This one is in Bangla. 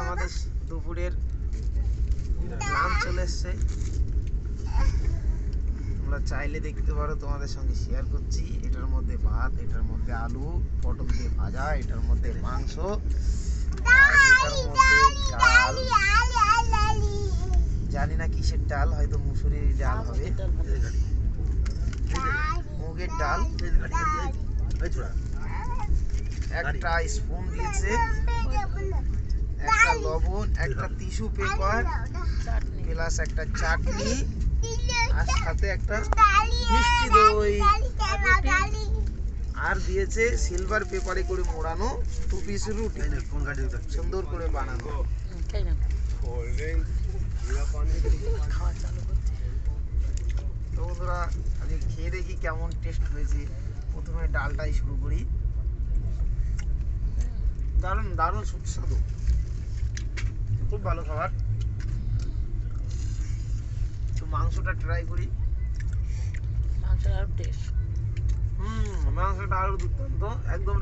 আমাদের দুপুরের লাঞ্চ চলে এসছে। তোমরা চাইলে দেখতে পারো, তোমাদের সঙ্গে শেয়ার করছি। এটার মধ্যে ভাত, এটার মধ্যে আলু পটল দিয়ে ভাজা, এটার মধ্যে মাংস, এটার মধ্যে ডাল। জানি না কিসের ডাল, হয়তো মুসুরির ডাল হবে, মুগের ডাল। একটা স্পুন দিয়েছে, একটা লবণ, একটা টিস্যু পেপার, প্লাস একটা চাটনি, আর সাথে একটা মিষ্টি দই, আর দিয়েছে সিলভার পেপারে করে মোড়ানো 2 পিস রুটি, সুন্দর করে বানানো। তো বন্ধুরা, আমি খেয়ে দেখি কেমন টেস্ট হয়েছে। প্রথমে ডালটাই শুরু করি। দারুণ দারুণ সুস্বাদু, খুব ভালো খাবার। তো মাংসটা ট্রাই করি। মাংসটা আরো টেস্ট। মাংসটা আরো দুর্দান্ত, একদম